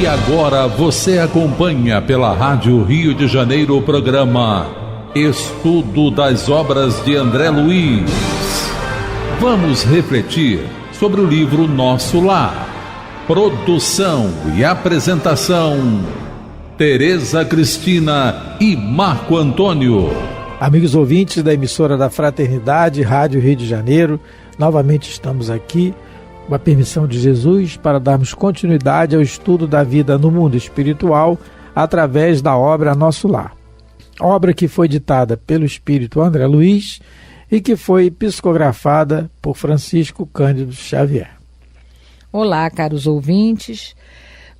E agora você acompanha pela Rádio Rio de Janeiro o programa Estudo das Obras de André Luiz. Vamos refletir sobre o livro Nosso Lar. Produção e apresentação, Tereza Cristina e Marco Antônio. Amigos ouvintes da emissora da Fraternidade, Rádio Rio de Janeiro, novamente estamos aqui, com a permissão de Jesus, para darmos continuidade ao estudo da vida no mundo espiritual através da obra Nosso Lar. Obra que foi ditada pelo espírito André Luiz e que foi psicografada por Francisco Cândido Xavier. Olá, caros ouvintes.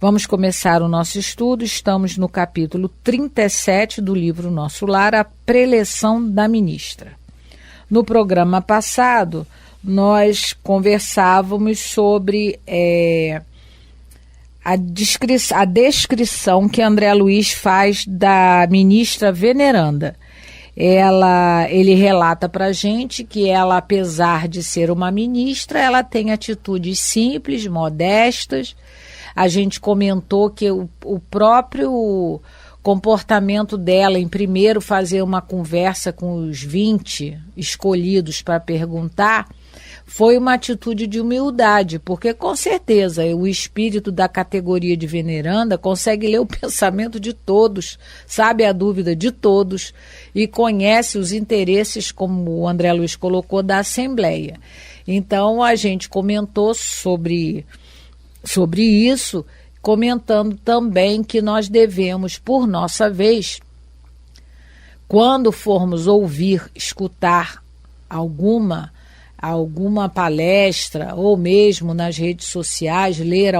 Vamos começar o nosso estudo. Estamos no capítulo 37 do livro Nosso Lar, a preleção da ministra. No programa passado, nós conversávamos sobre a descrição que André Luiz faz da ministra veneranda. Ele relata para a gente que ela, apesar de ser uma ministra, ela tem atitudes simples, modestas. A gente comentou que o próprio comportamento dela em primeiro fazer uma conversa com os 20 escolhidos para perguntar foi uma atitude de humildade, porque com certeza o espírito da categoria de veneranda consegue ler o pensamento de todos, sabe a dúvida de todos e conhece os interesses, como o André Luiz colocou, da Assembleia. Então a gente comentou sobre isso, comentando também que nós devemos, por nossa vez, quando formos ouvir, escutar alguma palestra ou mesmo nas redes sociais, ler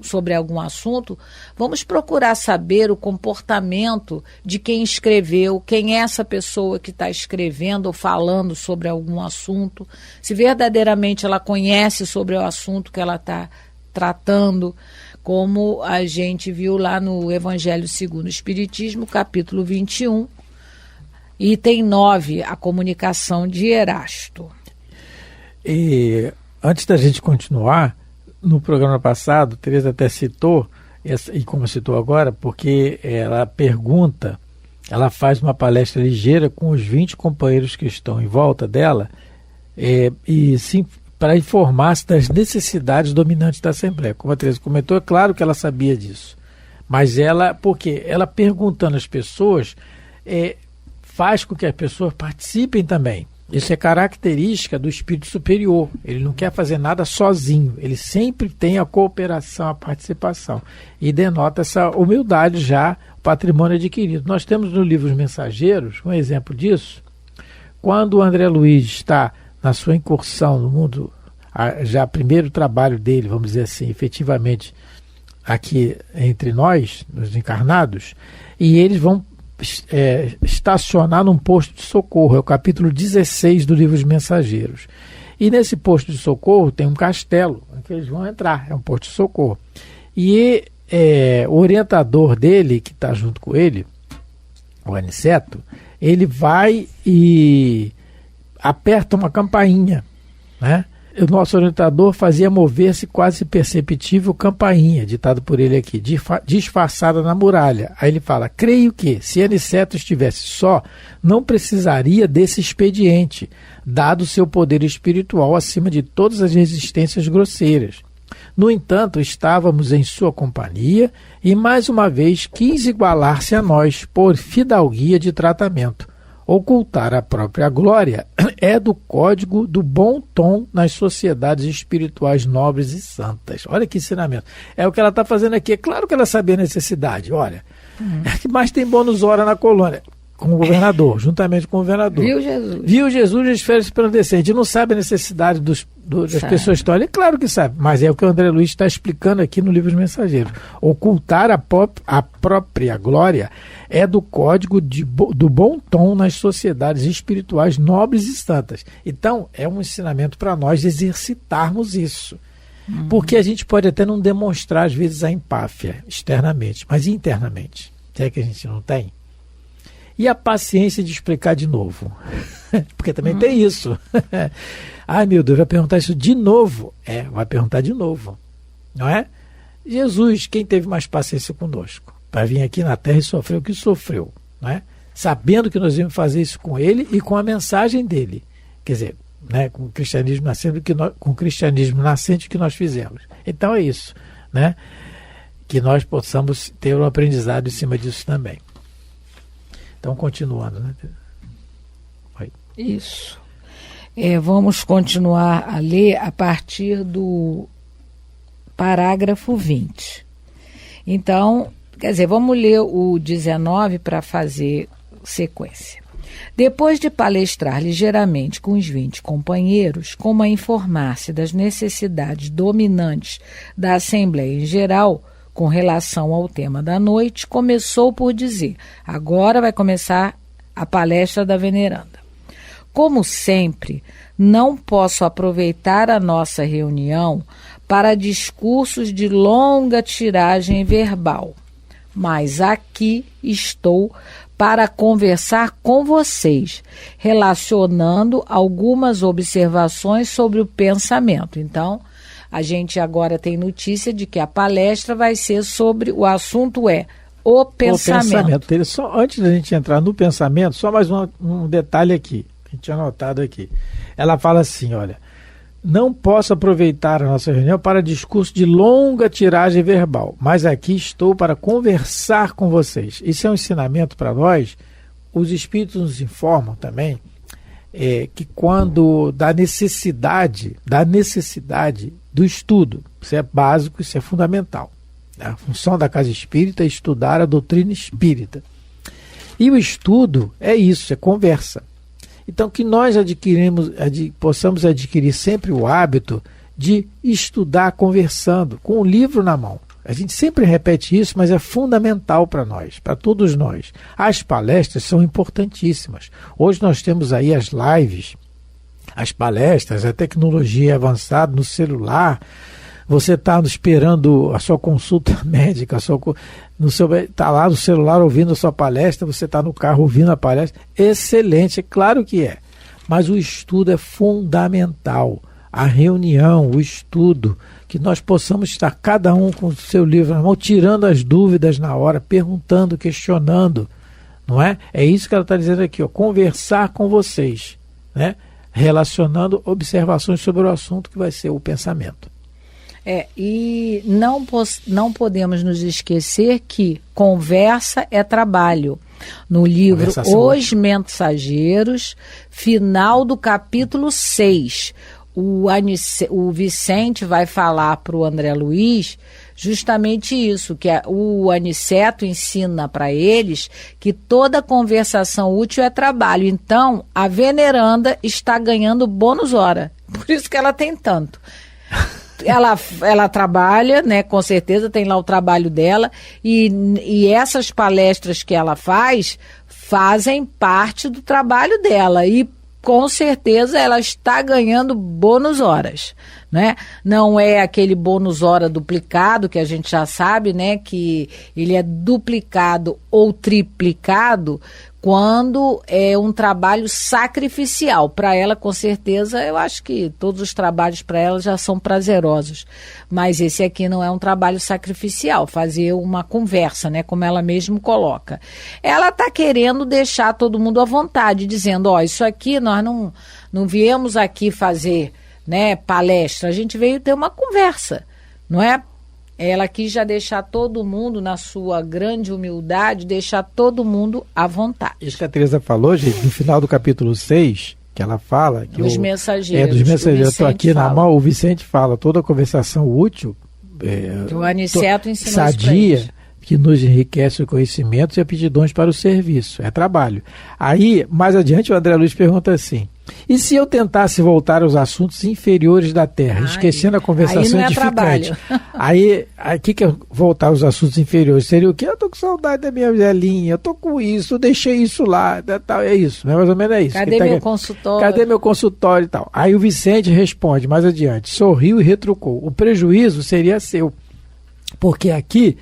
sobre algum assunto, vamos procurar saber o comportamento de quem escreveu, quem é essa pessoa que está escrevendo ou falando sobre algum assunto, se verdadeiramente ela conhece sobre o assunto que ela está tratando, como a gente viu lá no Evangelho segundo o Espiritismo, capítulo 21, item 9, a comunicação de Erasto. E antes da gente continuar, no programa passado, Tereza até citou, e como citou agora, porque ela faz uma palestra ligeira com os 20 companheiros que estão em volta dela, e sim, para informar-se das necessidades dominantes da Assembleia. Como a Tereza comentou, é claro que ela sabia disso, mas porque ela perguntando às pessoas, faz com que as pessoas participem também. Isso é característica do espírito superior. Ele não quer fazer nada sozinho. Ele sempre tem a cooperação, a participação. E denota essa humildade já, o patrimônio adquirido. Nós temos no livro Os Mensageiros um exemplo disso. Quando o André Luiz está na sua incursão no mundo, já primeiro trabalho dele, vamos dizer assim, efetivamente aqui entre nós, nos encarnados, e eles vão estacionar num posto de socorro. É o capítulo 16 do livro Os Mensageiros. E nesse posto de socorro tem um castelo em que eles vão entrar, é um posto de socorro. E o orientador dele, que está junto com ele, o Aniceto, ele vai e aperta uma campainha, né? O nosso orientador fazia mover-se quase perceptível campainha, ditado por ele aqui, disfarçada na muralha. Aí ele fala: creio que, se Aniceto estivesse só, não precisaria desse expediente, dado seu poder espiritual acima de todas as resistências grosseiras. No entanto, estávamos em sua companhia e, mais uma vez, quis igualar-se a nós por fidalguia de tratamento. Ocultar a própria glória é do código do bom tom nas sociedades espirituais nobres e santas. Olha que ensinamento. É o que ela está fazendo aqui. É claro que ela sabia a necessidade. Olha, é que mais tem bônus hora na colônia. Com o governador, juntamente com o governador. Viu Jesus as férias resplandecentes. Não sabe a necessidade das pessoas que estão ali? Claro que sabe, mas é o que o André Luiz está explicando aqui no livro Os Mensageiros. Ocultar a própria glória é do código do bom tom nas sociedades espirituais nobres e santas. Então, é um ensinamento para nós exercitarmos isso. Porque a gente pode até não demonstrar, às vezes, a empáfia externamente, mas internamente. Será que a gente não tem? E a paciência de explicar de novo. Porque também tem isso. Ai, meu Deus, vai perguntar isso de novo. Vai perguntar de novo. Não é? Jesus, quem teve mais paciência conosco, para vir aqui na Terra e sofrer o que sofreu, né? Sabendo que nós íamos fazer isso com ele e com a mensagem dele. Quer dizer, né, com o cristianismo nascendo, com o cristianismo nascente que nós fizemos. Então é isso, né? Que nós possamos ter um aprendizado em cima disso também. Então, continuando, né? Oi. Isso. Vamos continuar a ler a partir do parágrafo 20. Então, quer dizer, vamos ler o 19 para fazer sequência. Depois de palestrar ligeiramente com os 20 companheiros, como a informar-se das necessidades dominantes da Assembleia em geral, com relação ao tema da noite, começou por dizer: agora vai começar a palestra da veneranda. Como sempre, não posso aproveitar a nossa reunião para discursos de longa tiragem verbal, mas aqui estou para conversar com vocês, relacionando algumas observações sobre o pensamento. Então, a gente agora tem notícia de que a palestra vai ser sobre, o assunto é o pensamento. Só antes da gente entrar no pensamento, só mais um detalhe aqui, que a gente tinha anotado aqui. Ela fala assim, olha, não posso aproveitar a nossa reunião para discurso de longa tiragem verbal, mas aqui estou para conversar com vocês. Isso é um ensinamento para nós. Os espíritos nos informam também que quando da necessidade do estudo, isso é básico, isso é fundamental. A função da casa espírita é estudar a doutrina espírita. E o estudo é isso, é conversa. Então, que nós possamos adquirir sempre o hábito de estudar conversando, com o livro na mão. A gente sempre repete isso, mas é fundamental para nós, para todos nós. As palestras são importantíssimas. Hoje nós temos aí as lives, as palestras, a tecnologia avançada no celular. Você está esperando a sua consulta médica, está lá no celular ouvindo a sua palestra, você está no carro ouvindo a palestra. Excelente, é claro que é. Mas o estudo é fundamental. A reunião, o estudo, que nós possamos estar cada um com o seu livro na mão, tirando as dúvidas na hora, perguntando, questionando, não é? É isso que ela está dizendo aqui, ó, conversar com vocês, né? Relacionando observações sobre o assunto que vai ser o pensamento. E não podemos nos esquecer que conversa é trabalho. No livro Os Mensageiros, final do capítulo 6, o Vicente vai falar para o André Luiz justamente isso, que o Aniceto ensina para eles que toda conversação útil é trabalho. Então, a veneranda está ganhando bônus hora. Por isso que ela tem tanto. Ela trabalha, né, com certeza tem lá o trabalho dela, e essas palestras que ela fazem parte do trabalho dela, e com certeza ela está ganhando bônus horas, né? Não é aquele bônus hora duplicado, que a gente já sabe, né, que ele é duplicado ou triplicado quando é um trabalho sacrificial. Para ela, com certeza, eu acho que todos os trabalhos para ela já são prazerosos, mas esse aqui não é um trabalho sacrificial, fazer uma conversa, né, como ela mesma coloca. Ela está querendo deixar todo mundo à vontade, dizendo, ó, isso aqui nós não viemos aqui fazer, né, palestra, a gente veio ter uma conversa, não é? Ela quis já deixar todo mundo, na sua grande humildade, deixar todo mundo à vontade. Isso que a Teresa falou, gente, no final do capítulo 6, que ela fala... que dos mensageiros. Dos mensageiros. Eu estou aqui na mão, o Vicente fala, toda conversação útil... o Aniceto ensina sadia, que nos enriquece o conhecimento e aptidões para o serviço. É trabalho. Aí, mais adiante, o André Luiz pergunta assim, e se eu tentasse voltar aos assuntos inferiores da Terra, esquecendo a conversação edificante? Aí, o que é voltar aos assuntos inferiores? Seria o quê? Eu estou com saudade da minha velhinha, eu estou com isso, eu deixei isso lá, é isso, né? Mais ou menos é isso. Cadê meu consultório? Cadê meu consultório e tal? Aí o Vicente responde mais adiante, sorriu e retrucou, o prejuízo seria seu, porque aqui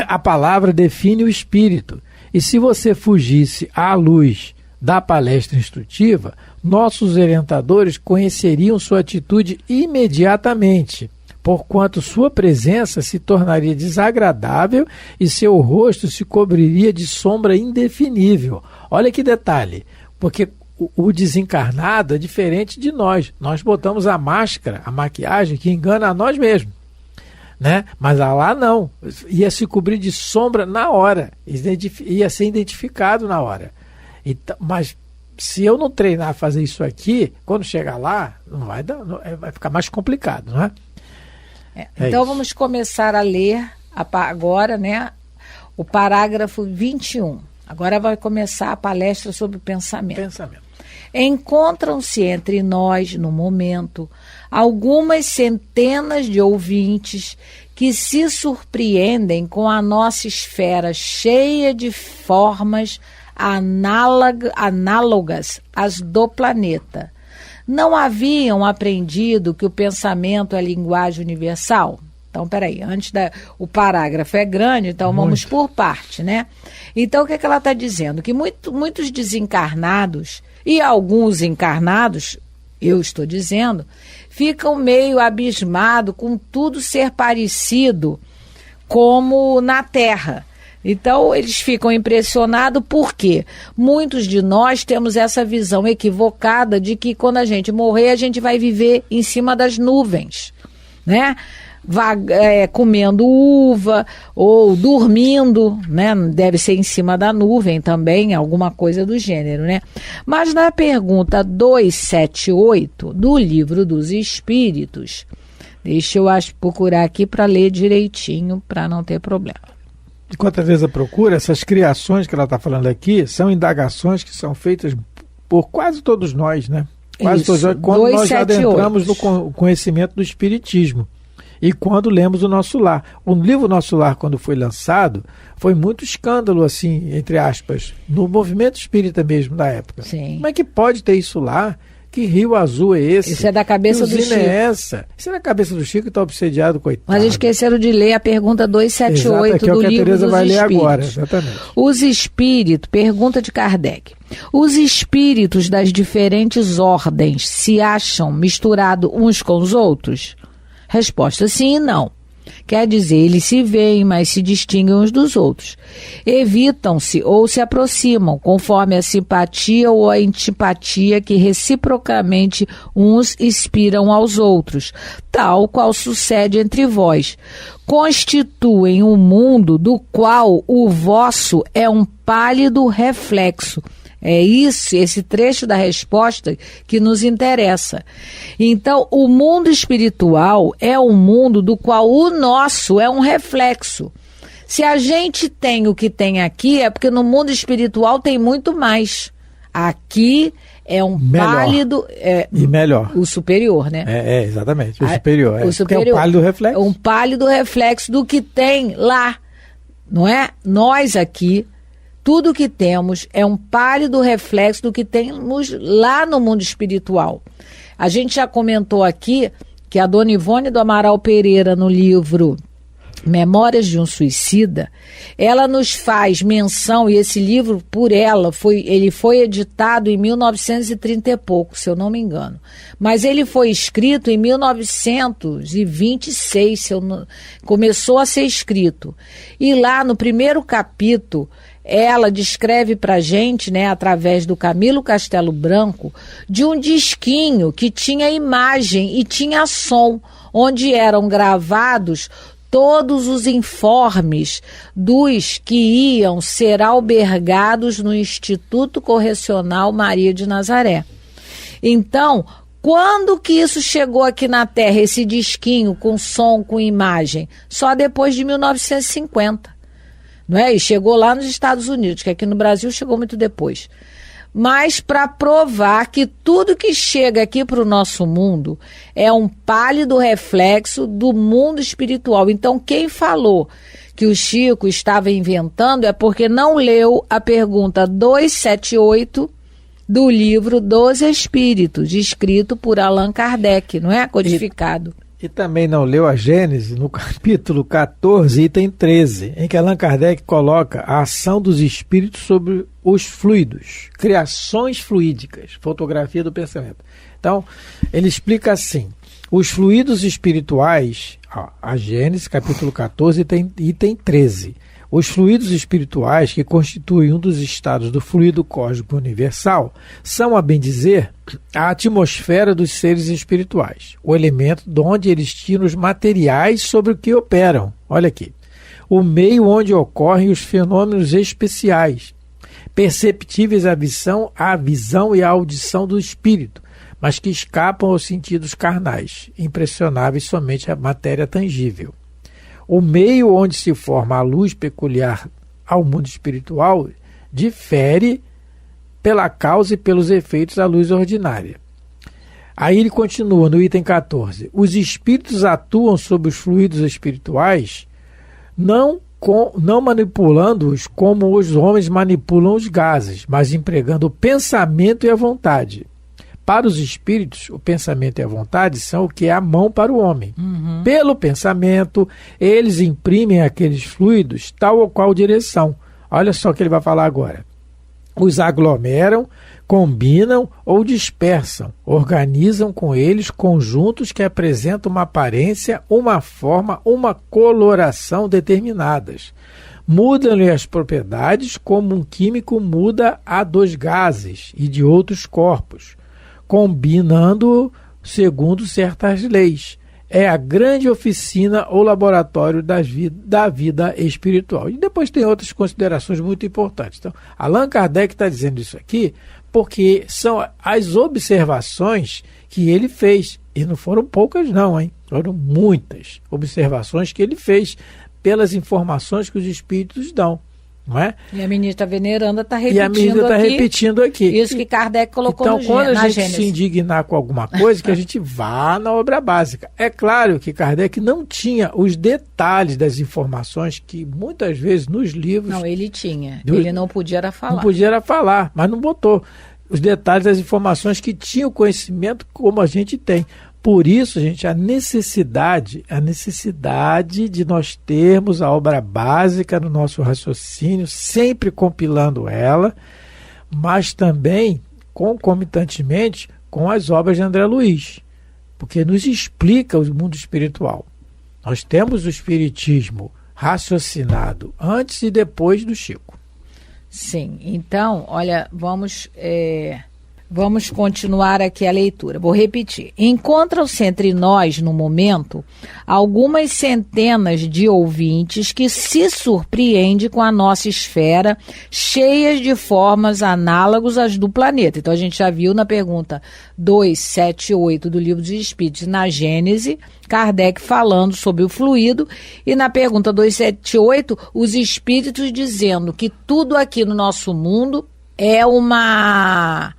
a palavra define o espírito, e se você fugisse à luz da palestra instrutiva, nossos orientadores conheceriam sua atitude imediatamente, porquanto sua presença se tornaria desagradável e seu rosto se cobriria de sombra indefinível. Olha que detalhe, porque o desencarnado é diferente de nós. Nós botamos a máscara, a maquiagem que engana a nós mesmos, né? Mas lá não, ia se cobrir de sombra na hora, ia ser identificado na hora. Então, mas se eu não treinar a fazer isso aqui, quando chegar lá, não vai dar, vai ficar mais complicado, não é? Então vamos começar a ler agora, né, o parágrafo 21. Agora vai começar a palestra sobre o pensamento. Encontram-se entre nós, no momento, algumas centenas de ouvintes que se surpreendem com a nossa esfera cheia de formas análogas às do planeta. Não haviam aprendido que o pensamento é linguagem universal? Então, peraí, o parágrafo é grande, então vamos por parte, né? Então, o que ela está dizendo? Que muitos desencarnados e alguns encarnados, eu estou dizendo, ficam meio abismados com tudo ser parecido como na Terra. Então, eles ficam impressionados porque muitos de nós temos essa visão equivocada de que quando a gente morrer, a gente vai viver em cima das nuvens, né? Comendo uva ou dormindo, né? Deve ser em cima da nuvem também, alguma coisa do gênero, né? Mas na pergunta 278 do Livro dos Espíritos, deixa eu procurar aqui para ler direitinho, para não ter problema. Enquanto a Teresa procura, essas criações que ela está falando aqui são indagações que são feitas por quase todos nós, né? Quase todos nós, quando nós adentramos no conhecimento do Espiritismo. E quando lemos o Nosso Lar. O livro Nosso Lar, quando foi lançado, foi muito escândalo, assim, entre aspas, no movimento espírita mesmo da época. Sim. Como é que pode ter isso lá? Que rio azul é esse? Isso é da cabeça do Chico. Isso é da cabeça do Chico que está obsediado, coitado. Mas esqueceram de ler a pergunta 278 do Livro dos Espíritos. Vai ler agora, exatamente. Os espíritos, pergunta de Kardec. Os espíritos das diferentes ordens se acham misturados uns com os outros? Resposta: sim e não. Quer dizer, eles se veem, mas se distinguem uns dos outros. Evitam-se ou se aproximam, conforme a simpatia ou a antipatia que reciprocamente uns inspiram aos outros, tal qual sucede entre vós. Constituem um mundo do qual o vosso é um pálido reflexo. É isso, esse trecho da resposta que nos interessa. Então, o mundo espiritual é um mundo do qual o nosso é um reflexo. Se a gente tem o que tem aqui, é porque no mundo espiritual tem muito mais. Aqui é um pálido... e melhor. O superior, né? Exatamente. O superior. O superior. É um pálido reflexo. É um pálido reflexo do que tem lá. Não é? Nós aqui... Tudo que temos é um pálido reflexo do que temos lá no mundo espiritual. A gente já comentou aqui que a Dona Ivone do Amaral Pereira, no livro Memórias de um Suicida, ela nos faz menção, e esse livro, por ela, ele foi editado em 1930 e pouco, se eu não me engano. Mas ele foi escrito em 1926, começou a ser escrito. E lá no primeiro capítulo, ela descreve para gente, né, através do Camilo Castelo Branco, de um disquinho que tinha imagem e tinha som, onde eram gravados todos os informes dos que iam ser albergados no Instituto Correcional Maria de Nazaré. Então, quando que isso chegou aqui na Terra, esse disquinho com som, com imagem? Só depois de 1950. Não é? E chegou lá nos Estados Unidos, que aqui no Brasil chegou muito depois. Mas para provar que tudo que chega aqui para o nosso mundo é um pálido reflexo do mundo espiritual. Então, quem falou que o Chico estava inventando é porque não leu a pergunta 278 do Livro dos Espíritos, escrito por Allan Kardec, não é? Codificado. E também não leu a Gênese, no capítulo 14, item 13, em que Allan Kardec coloca a ação dos espíritos sobre os fluidos, criações fluídicas, fotografia do pensamento. Então, ele explica assim: Os fluidos espirituais, a Gênesis capítulo 14, item 13. Os fluidos espirituais, que constituem um dos estados do fluido cósmico universal, são, a bem dizer, a atmosfera dos seres espirituais, o elemento de onde eles tiram os materiais sobre o que operam. Olha aqui. O meio onde ocorrem os fenômenos especiais, perceptíveis à visão e à audição do espírito, mas que escapam aos sentidos carnais, impressionáveis somente à matéria tangível. O meio onde se forma a luz peculiar ao mundo espiritual difere pela causa e pelos efeitos da luz ordinária. Aí ele continua no item 14. Os espíritos atuam sobre os fluidos espirituais não manipulando-os como os homens manipulam os gases, mas empregando o pensamento e a vontade. Para os espíritos, o pensamento e a vontade são o que é a mão para o homem. Pelo pensamento, eles imprimem aqueles fluidos tal ou qual direção. Olha só o que ele vai falar agora. Os aglomeram, combinam ou dispersam, organizam com eles conjuntos que apresentam uma aparência, uma forma, uma coloração determinadas. Mudam-lhe as propriedades como um químico muda a dos gases e de outros corpos, combinando segundo certas leis. É a grande oficina ou laboratório da vida espiritual. E depois tem outras considerações muito importantes. Então, Allan Kardec está dizendo isso aqui porque são as observações que ele fez. E não foram poucas não, hein? Foram muitas observações que ele fez pelas informações que os espíritos dão. Não é? E a ministra Veneranda está repetindo aqui. Isso que Kardec colocou então, quando a gente Gênesis. se indignar com alguma coisa, que a gente vá na obra básica. É claro que Kardec não tinha os detalhes das informações que muitas vezes nos livros... Não, ele tinha. Ele não podia era falar. Não podia era falar, mas não botou os detalhes das informações que tinha o conhecimento como a gente tem. Por isso, gente, a necessidade de nós termos a obra básica no nosso raciocínio, sempre compilando ela, mas também concomitantemente com as obras de André Luiz, porque nos explica o mundo espiritual. Nós temos o espiritismo raciocinado antes e depois do Chico. Sim, então, olha, vamos continuar aqui a leitura. Vou repetir. Encontram-se entre nós, no momento, algumas centenas de ouvintes que se surpreendem com a nossa esfera, cheias de formas análogas às do planeta. Então, a gente já viu na pergunta 278 do Livro dos Espíritos, na Gênese, Kardec falando sobre o fluido, e na pergunta 278, os espíritos dizendo que tudo aqui no nosso mundo é uma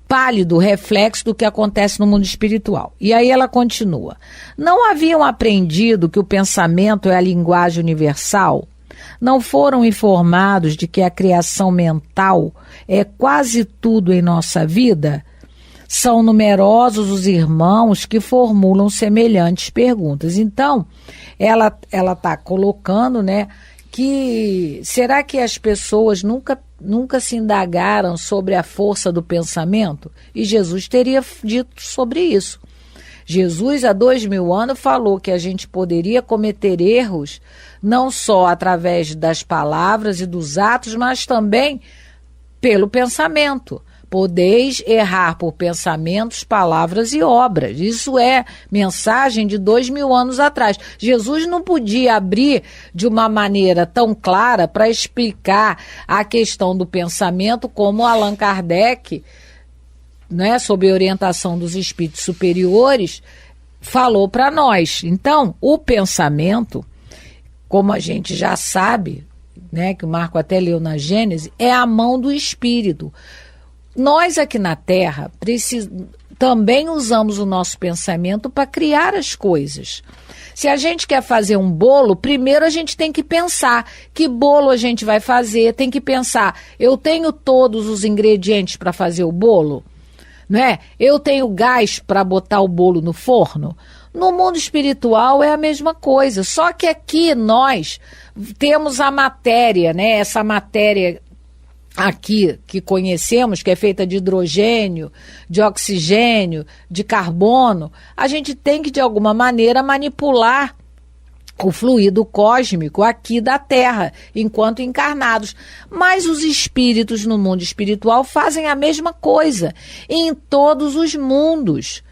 pálido reflexo do que acontece no mundo espiritual. E aí ela continua. Não haviam aprendido que o pensamento é a linguagem universal? Não foram informados de que a criação mental é quase tudo em nossa vida? São numerosos os irmãos que formulam semelhantes perguntas. Então, ela está colocando, né, que será que as pessoas nunca se indagaram sobre a força do pensamento? E Jesus teria dito sobre isso. Jesus, há 2000 anos, falou que a gente poderia cometer erros não só através das palavras e dos atos, mas também pelo pensamento. Podeis errar por pensamentos, palavras e obras. Isso é mensagem de 2000 anos atrás. Jesus não podia abrir de uma maneira tão clara para explicar a questão do pensamento como Allan Kardec, né, sob orientação dos espíritos superiores, falou para nós. Então, o pensamento, como a gente já sabe, né, que o Marco até leu na Gênese, é a mão do espírito. Nós aqui na Terra também usamos o nosso pensamento para criar as coisas. Se a gente quer fazer um bolo, primeiro a gente tem que pensar que bolo a gente vai fazer, tem que pensar, eu tenho todos os ingredientes para fazer o bolo? Não é? Eu tenho gás para botar o bolo no forno? No mundo espiritual é a mesma coisa, só que aqui nós temos a matéria, né? Essa matéria aqui que conhecemos, que é feita de hidrogênio, de oxigênio, de carbono, a gente tem que, de alguma maneira, manipular o fluido cósmico aqui da Terra, enquanto encarnados. Mas os espíritos no mundo espiritual fazem a mesma coisa em todos os mundos.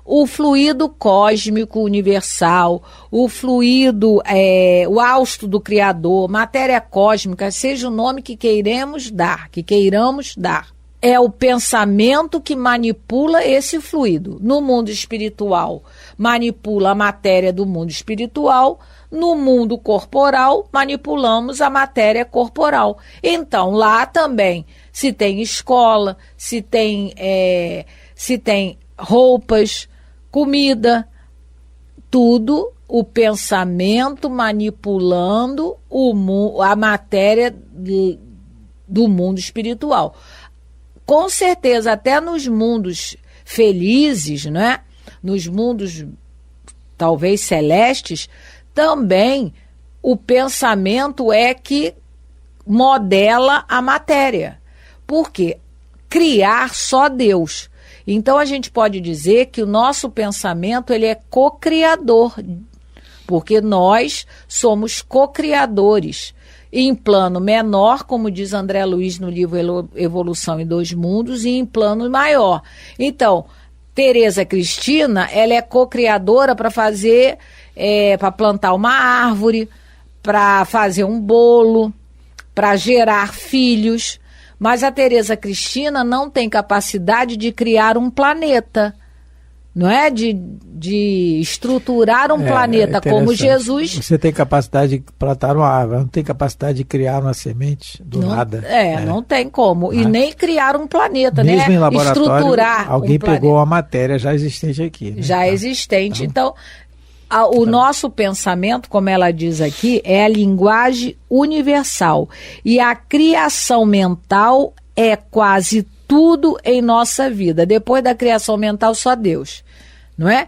O fluido cósmico universal, o fluido, o hausto do Criador, matéria cósmica, seja o nome que queiramos dar, é o pensamento que manipula esse fluido. No mundo espiritual, manipula a matéria do mundo espiritual. No mundo corporal, manipulamos a matéria corporal. Então, lá também, se tem escola, se tem roupas, comida, tudo o pensamento manipulando a matéria do mundo espiritual. Com certeza, até nos mundos felizes, né? Nos mundos talvez celestes, também o pensamento é que modela a matéria. Por quê? Criar só Deus. Então a gente pode dizer que o nosso pensamento ele é co-criador, porque nós somos co-criadores. Em plano menor, como diz André Luiz no livro Evolução em Dois Mundos, e em plano maior. Então, Tereza Cristina, ela é co-criadora para fazer, para plantar uma árvore, para fazer um bolo, para gerar filhos. Mas a Tereza Cristina não tem capacidade de criar um planeta, não é? De estruturar um planeta como Jesus. Você tem capacidade de plantar uma árvore, não tem capacidade de criar uma semente do nada. Não tem como. E nem criar um planeta, mesmo né? Em laboratório, estruturar alguém pegou a matéria já existente aqui. Né? Já existente. Então, o nosso pensamento, como ela diz aqui, é a linguagem universal. E a criação mental é quase tudo em nossa vida. Depois da criação mental, só Deus. Não é?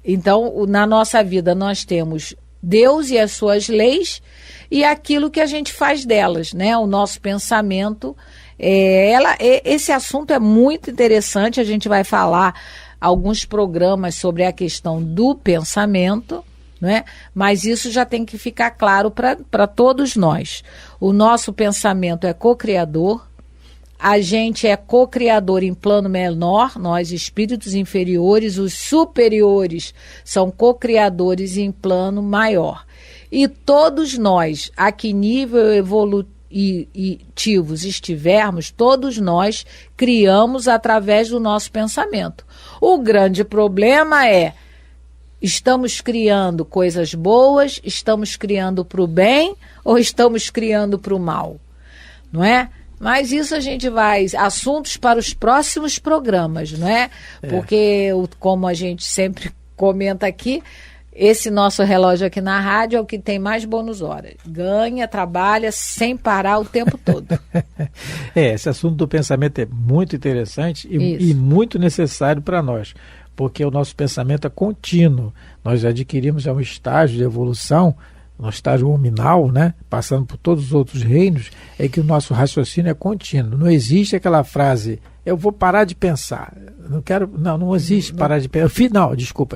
Então, na nossa vida, nós temos Deus e as suas leis e aquilo que a gente faz delas, né? O nosso pensamento. Esse assunto é muito interessante, a gente vai falar alguns programas sobre a questão do pensamento, né? Mas isso já tem que ficar claro para todos nós. O nosso pensamento é co-criador, a gente é co-criador em plano menor, nós espíritos inferiores, os superiores são co-criadores em plano maior. E todos nós, a que nível evolutivo estivermos, todos nós criamos através do nosso pensamento. O grande problema é, estamos criando coisas boas, estamos criando para o bem ou estamos criando para o mal? Não é? Mas isso a gente vai, assuntos para os próximos programas, não é? Porque, como a gente sempre comenta aqui, esse nosso relógio aqui na rádio é o que tem mais bônus horas. Ganha, trabalha sem parar o tempo todo. Esse assunto do pensamento é muito interessante e muito necessário para nós, porque o nosso pensamento é contínuo. Nós adquirimos um estágio de evolução, um estágio hominal, né? Passando por todos os outros reinos, é que o nosso raciocínio é contínuo. Não existe aquela frase, eu vou parar de pensar. Não existe parar de pensar.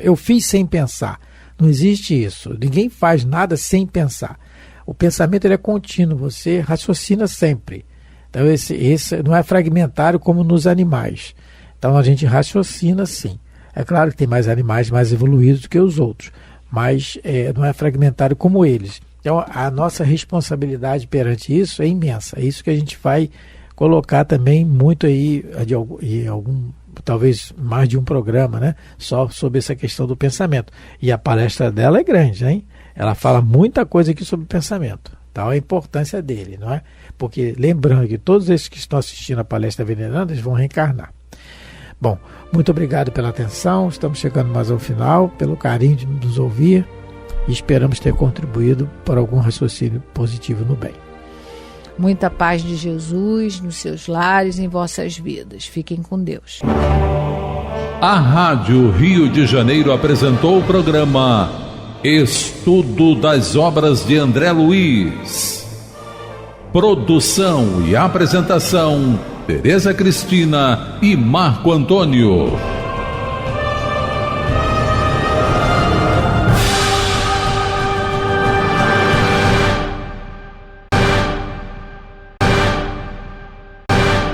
Eu fiz sem pensar. Não existe isso. Ninguém faz nada sem pensar. O pensamento ele é contínuo, você raciocina sempre. Então esse não é fragmentário como nos animais. Então a gente raciocina sim. É claro que tem mais animais mais evoluídos do que os outros, mas não é fragmentário como eles. Então a nossa responsabilidade perante isso é imensa. É isso que a gente vai colocar também muito aí em algum, talvez mais de um programa, né? Só sobre essa questão do pensamento. E a palestra dela é grande, hein? Ela fala muita coisa aqui sobre o pensamento. Então a importância dele, não é? Porque lembrando que todos esses que estão assistindo a palestra veneranda, eles vão reencarnar. Bom, muito obrigado pela atenção. Estamos chegando mais ao final, pelo carinho de nos ouvir e esperamos ter contribuído para algum raciocínio positivo no bem. Muita paz de Jesus nos seus lares e em vossas vidas. Fiquem com Deus. A Rádio Rio de Janeiro apresentou o programa Estudo das Obras de André Luiz. Produção e apresentação: Tereza Cristina e Marco Antônio.